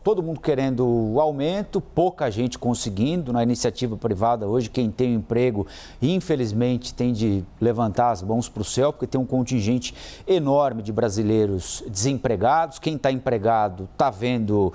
todo mundo querendo o aumento, pouca gente conseguindo. Na iniciativa privada hoje, quem tem um emprego, infelizmente, tem de levantar as mãos para o céu, porque tem um contingente enorme de brasileiros desempregados. Quem está empregado está vendo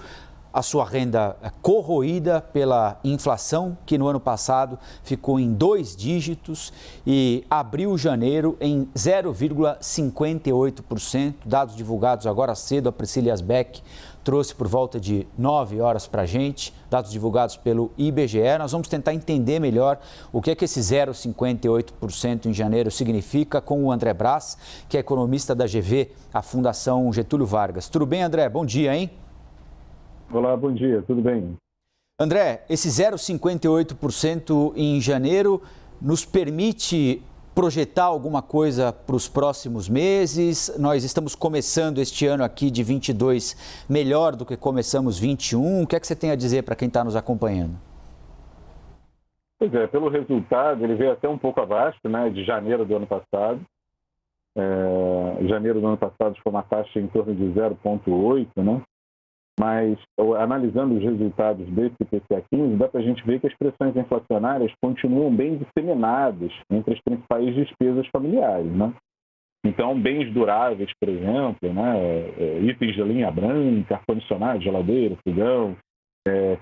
a sua renda corroída pela inflação, que no ano passado ficou em 2 dígitos e abriu janeiro em 0,58%. Dados divulgados agora cedo, a Priscila Asbeck trouxe por volta de 9 horas para a gente, dados divulgados pelo IBGE. Nós vamos tentar entender melhor o que é que esse 0,58% em janeiro significa com o André Brás, que é economista da GV, a Fundação Getúlio Vargas. Tudo bem, André? Bom dia, hein? Olá, bom dia, tudo bem? André, esse 0,58% em janeiro nos permite projetar alguma coisa para os próximos meses? Nós estamos começando este ano aqui de 22 melhor do que começamos 21. O que é que você tem a dizer para quem está nos acompanhando? Pois é, pelo resultado, ele veio até um pouco abaixo, né, de janeiro do ano passado. Janeiro do ano passado foi uma taxa em torno de 0,8, né? Mas, analisando os resultados desse IPCA-15, dá para a gente ver que as pressões inflacionárias continuam bem disseminadas entre as principais despesas familiares, né? Então, bens duráveis, por exemplo, né, itens de linha branca, ar-condicionado, geladeira, fogão,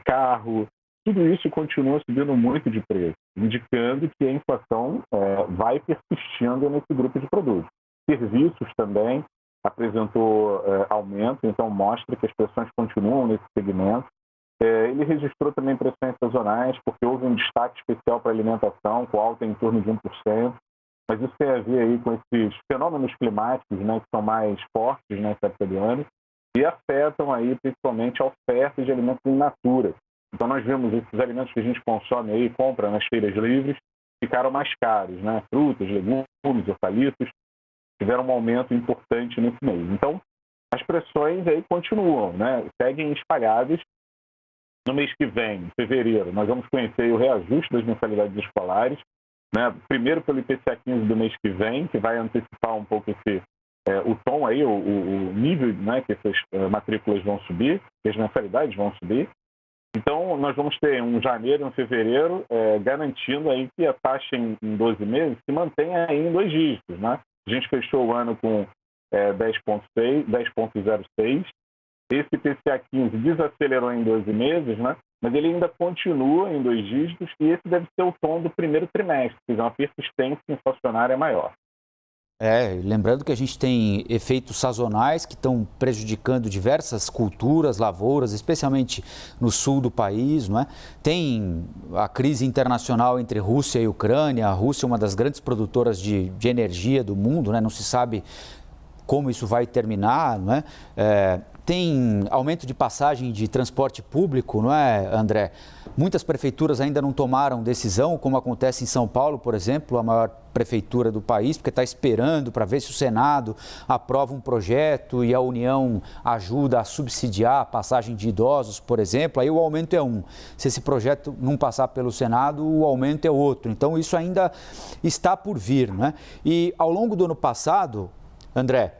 carro, tudo isso continua subindo muito de preço, indicando que a inflação vai persistindo nesse grupo de produtos. Serviços também apresentou aumento, então mostra que as pressões continuam nesse segmento. Ele registrou também pressões sazonais, porque houve um destaque especial para a alimentação, com alta em torno de 1%, mas isso tem a ver aí com esses fenômenos climáticos, né, que são mais fortes nessa época do ano e afetam aí principalmente a oferta de alimentos in natura. Então nós vemos esses alimentos que a gente consome aí, compra nas feiras livres, ficaram mais caros, né? Frutas, legumes, hortaliças, tiveram um aumento importante nesse mês. Então, as pressões aí continuam, né? Seguem espalhadas. No mês que vem, em fevereiro, nós vamos conhecer o reajuste das mensalidades escolares, né? Primeiro pelo IPCA-15 do mês que vem, que vai antecipar um pouco o tom aí, o nível, né, que essas matrículas vão subir, que as mensalidades vão subir. Então, nós vamos ter um janeiro e um fevereiro garantindo aí que a taxa em 12 meses se mantenha aí em 2 dígitos, né? A gente fechou o ano com 10,06. Esse IPCA-15 desacelerou em 12 meses, né? Mas ele ainda continua em 2 dígitos e esse deve ser o tom do primeiro trimestre, que é uma persistência inflacionária maior. Lembrando que a gente tem efeitos sazonais que estão prejudicando diversas culturas, lavouras, especialmente no sul do país, não é? Tem a crise internacional entre Rússia e Ucrânia. A Rússia é uma das grandes produtoras de energia do mundo, né? Não se sabe como isso vai terminar, não é? Tem aumento de passagem de transporte público, não é, André? Muitas prefeituras ainda não tomaram decisão, como acontece em São Paulo, por exemplo, a maior prefeitura do país, porque está esperando para ver se o Senado aprova um projeto e a União ajuda a subsidiar a passagem de idosos, por exemplo. Aí o aumento é um. Se esse projeto não passar pelo Senado, o aumento é outro. Então isso ainda está por vir, não é? E ao longo do ano passado, André,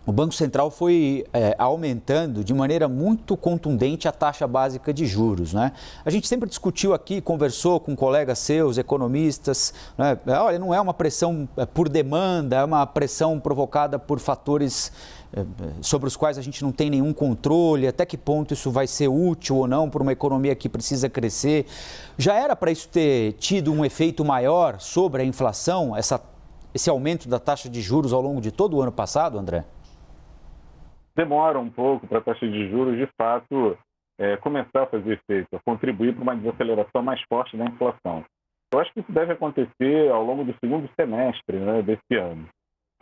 o Banco Central foi aumentando de maneira muito contundente a taxa básica de juros, né? A gente sempre discutiu aqui, conversou com colegas seus, economistas, né? Olha, não é uma pressão por demanda, é uma pressão provocada por fatores sobre os quais a gente não tem nenhum controle, até que ponto isso vai ser útil ou não para uma economia que precisa crescer. Já era para isso ter tido um efeito maior sobre a inflação, esse aumento da taxa de juros ao longo de todo o ano passado, André? Demora um pouco para a taxa de juros, de fato, começar a fazer efeito, a contribuir para uma desaceleração mais forte da inflação. Eu acho que isso deve acontecer ao longo do segundo semestre, né, desse ano.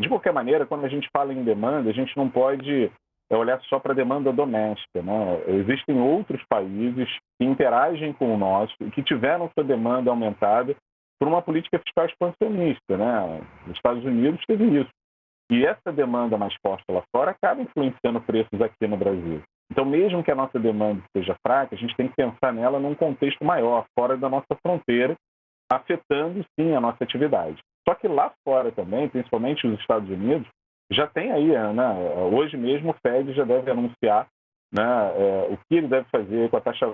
De qualquer maneira, quando a gente fala em demanda, a gente não pode olhar só para a demanda doméstica, né? Existem outros países que interagem com o nosso e que tiveram sua demanda aumentada por uma política fiscal expansionista, né? Os Estados Unidos teve isso. E essa demanda mais forte lá fora acaba influenciando preços aqui no Brasil. Então, mesmo que a nossa demanda seja fraca, a gente tem que pensar nela num contexto maior, fora da nossa fronteira, afetando, sim, a nossa atividade. Só que lá fora também, principalmente nos Estados Unidos, já tem aí, né, hoje mesmo o Fed já deve anunciar né, o que ele deve fazer com a taxa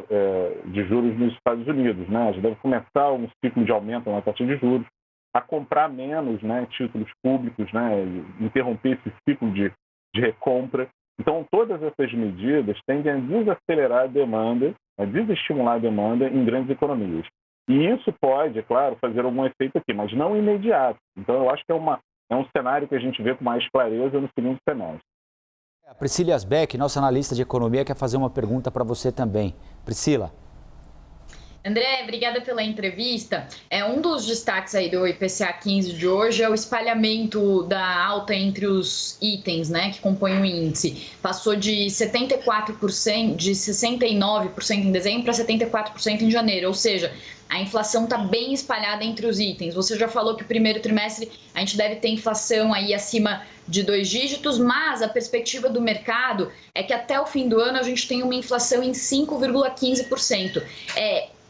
de juros nos Estados Unidos. Né? Já deve começar um ciclo de aumento na taxa de juros, a comprar menos, né, títulos públicos, né, interromper esse ciclo de recompra. Então, todas essas medidas tendem a desacelerar a demanda, a desestimular a demanda em grandes economias. E isso pode, é claro, fazer algum efeito aqui, mas não imediato. Então, eu acho que é um cenário que a gente vê com mais clareza no segundo semestre. A Priscila Asbeck, nossa analista de economia, quer fazer uma pergunta para você também. Priscila. André, obrigada pela entrevista. Um dos destaques aí do IPCA 15 de hoje é o espalhamento da alta entre os itens, né, que compõem o índice. Passou de 74%, de 69% em dezembro para 74% em janeiro, ou seja, a inflação está bem espalhada entre os itens. Você já falou que o primeiro trimestre a gente deve ter inflação aí acima de 2 dígitos, mas a perspectiva do mercado é que até o fim do ano a gente tem uma inflação em 5,15%.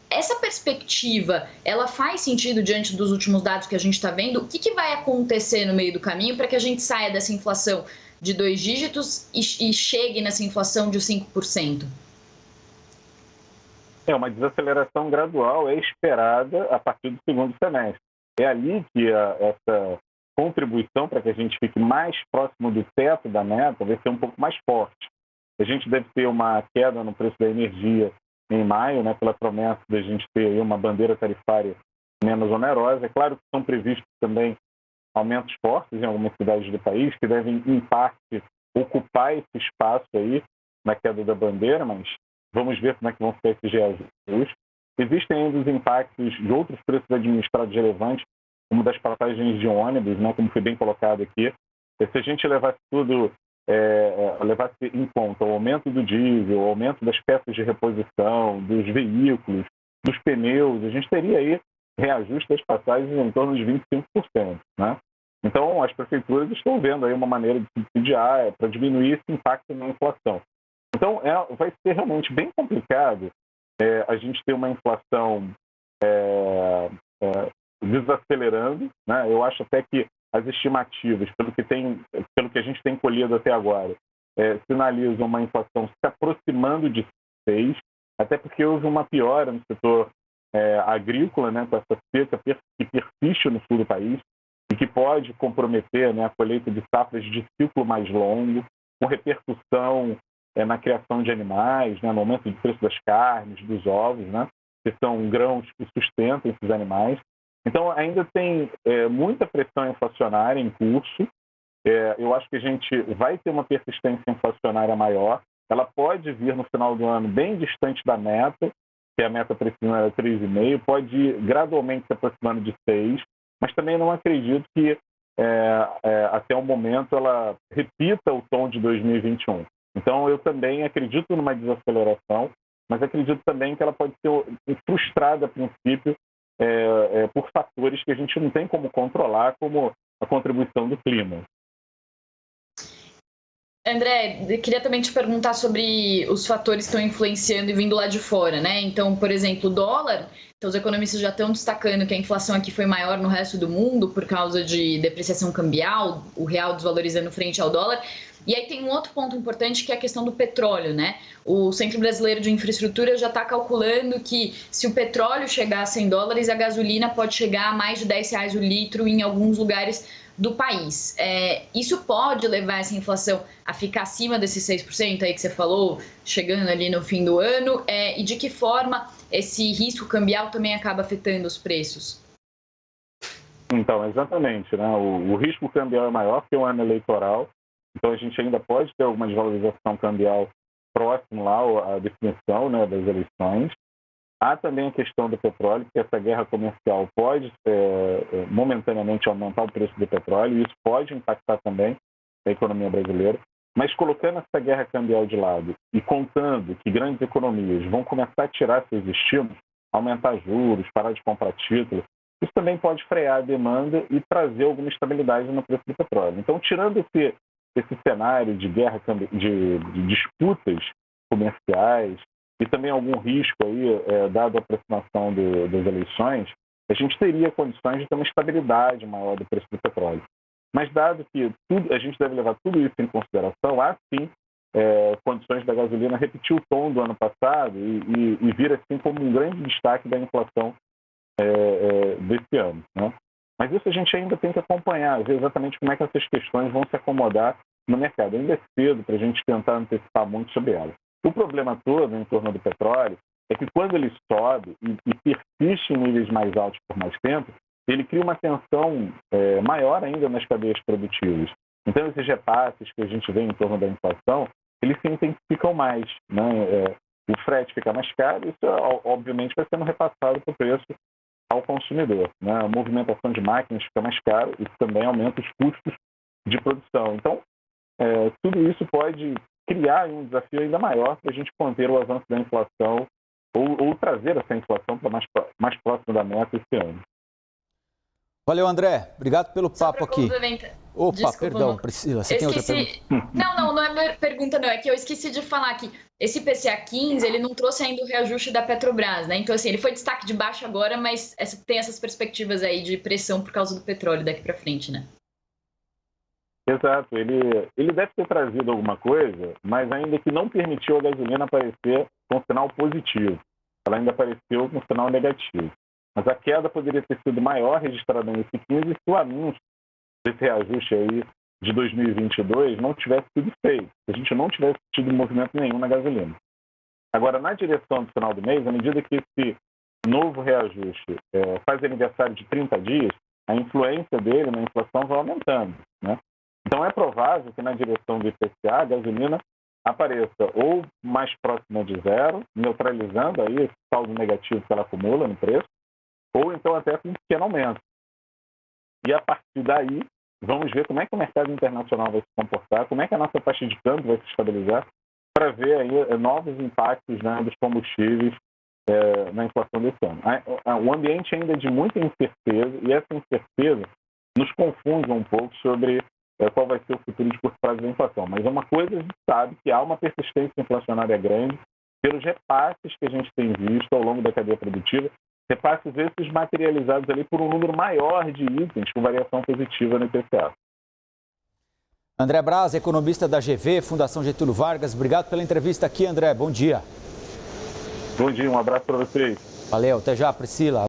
Essa perspectiva, ela faz sentido diante dos últimos dados que a gente está vendo? O que vai acontecer no meio do caminho para que a gente saia dessa inflação de 2 dígitos e chegue nessa inflação de 5%? Uma desaceleração gradual é esperada a partir do segundo semestre. É ali que essa contribuição para que a gente fique mais próximo do teto da meta vai ser um pouco mais forte. A gente deve ter uma queda no preço da energia em maio, né, pela promessa de a gente ter aí uma bandeira tarifária menos onerosa. É claro que são previstos também aumentos fortes em algumas cidades do país que devem, em parte, ocupar esse espaço aí na queda da bandeira, mas vamos ver como é que vão ficar esses reajustes. Existem ainda os impactos de outros preços administrados relevantes, como das passagens de ônibus, né, como foi bem colocado aqui. Se a gente levasse tudo, levasse em conta o aumento do diesel, o aumento das peças de reposição, dos veículos, dos pneus, a gente teria aí reajuste das passagens em torno de 25%. Né? Então, as prefeituras estão vendo aí uma maneira de subsidiar para diminuir esse impacto na inflação. Então, vai ser realmente bem complicado a gente ter uma inflação desacelerando. Né? Eu acho até que as estimativas, pelo que a gente tem colhido até agora, sinalizam uma inflação se aproximando de 6%, até porque houve uma piora no setor agrícola, né, com essa seca que persiste no sul do país e que pode comprometer, né, a colheita de safras de ciclo mais longo, com repercussão na criação de animais, né, no aumento do preço das carnes, dos ovos, né, que são grãos que sustentam esses animais. Então, ainda tem muita pressão inflacionária em curso. Eu acho que a gente vai ter uma persistência inflacionária maior. Ela pode vir no final do ano bem distante da meta, que a meta para esse ano era 3,5%, pode ir gradualmente se aproximando de 6%, mas também não acredito que até o momento ela repita o tom de 2021. Então, eu também acredito numa desaceleração, mas acredito também que ela pode ser frustrada a princípio por fatores que a gente não tem como controlar, como a contribuição do clima. André, eu queria também te perguntar sobre os fatores que estão influenciando e vindo lá de fora, né? Então, por exemplo, o dólar, então os economistas já estão destacando que a inflação aqui foi maior no resto do mundo por causa de depreciação cambial, o real desvalorizando frente ao dólar. E aí tem um outro ponto importante que é a questão do petróleo, né? O Centro Brasileiro de Infraestrutura já está calculando que se o petróleo chegar a $100, a gasolina pode chegar a mais de R$10 o litro em alguns lugares do país. Isso pode levar essa inflação a ficar acima desses 6% aí que você falou, chegando ali no fim do ano, e de que forma esse risco cambial também acaba afetando os preços? Então, exatamente, né? O risco cambial é maior que o ano eleitoral, então a gente ainda pode ter alguma desvalorização cambial próximo lá à definição, né, das eleições. Há também a questão do petróleo, porque essa guerra comercial pode momentaneamente aumentar o preço do petróleo, e isso pode impactar também a economia brasileira. Mas colocando essa guerra cambial de lado e contando que grandes economias vão começar a tirar seus estímulos, aumentar juros, parar de comprar títulos, isso também pode frear a demanda e trazer alguma estabilidade no preço do petróleo. Então, tirando esse cenário de guerra, de disputas comerciais, e também algum risco aí, dado a aproximação das eleições, a gente teria condições de ter uma estabilidade maior do preço do petróleo. Mas dado que a gente deve levar tudo isso em consideração, há sim condições da gasolina repetir o tom do ano passado e vir assim como um grande destaque da inflação desse ano, né? Mas isso a gente ainda tem que acompanhar, ver exatamente como é que essas questões vão se acomodar no mercado. Ainda é cedo para a gente tentar antecipar muito sobre elas. O problema todo em torno do petróleo é que quando ele sobe e persiste em níveis mais altos por mais tempo, ele cria uma tensão maior ainda nas cadeias produtivas. Então, esses repasses que a gente vê em torno da inflação, eles se intensificam mais, né? O frete fica mais caro, isso obviamente vai sendo repassado para o preço ao consumidor, né? A movimentação de máquinas fica mais caro, isso também aumenta os custos de produção. Então, tudo isso pode criar um desafio ainda maior para a gente conter o avanço da inflação ou trazer essa inflação para mais próximo da meta esse ano. Valeu, André. Obrigado pelo papo aqui. Opa, desculpa, perdão, Priscila, você tem outra pergunta? Não é pergunta não, é que eu esqueci de falar que esse IPCA 15, ele não trouxe ainda o reajuste da Petrobras, né? Então, assim, ele foi destaque de baixo agora, mas tem essas perspectivas aí de pressão por causa do petróleo daqui para frente, né? Exato, ele deve ter trazido alguma coisa, mas ainda que não permitiu a gasolina aparecer com sinal positivo. Ela ainda apareceu com sinal negativo. Mas a queda poderia ter sido maior registrada nesse 15 se o anúncio desse reajuste aí de 2022 não tivesse sido feito, se a gente não tivesse tido movimento nenhum na gasolina. Agora, na direção do final do mês, à medida que esse novo reajuste faz aniversário de 30 dias, a influência dele na inflação vai aumentando, né? Então, é provável que na direção do IPCA a gasolina apareça ou mais próxima de zero, neutralizando aí esse saldo negativo que ela acumula no preço, ou então até com um pequeno aumento. E a partir daí, vamos ver como é que o mercado internacional vai se comportar, como é que a nossa taxa de câmbio vai se estabilizar, para ver aí novos impactos, né, dos combustíveis na inflação desse ano. O ambiente ainda é de muita incerteza, e essa incerteza nos confunde um pouco sobre qual vai ser o futuro de curto prazo da inflação. Mas uma coisa a gente sabe, que há uma persistência inflacionária grande pelos repasses que a gente tem visto ao longo da cadeia produtiva, repasses esses materializados ali por um número maior de itens com variação positiva no IPCA. André Braz, economista da GV, Fundação Getúlio Vargas. Obrigado pela entrevista aqui, André. Bom dia. Bom dia, um abraço para vocês. Valeu, até já, Priscila.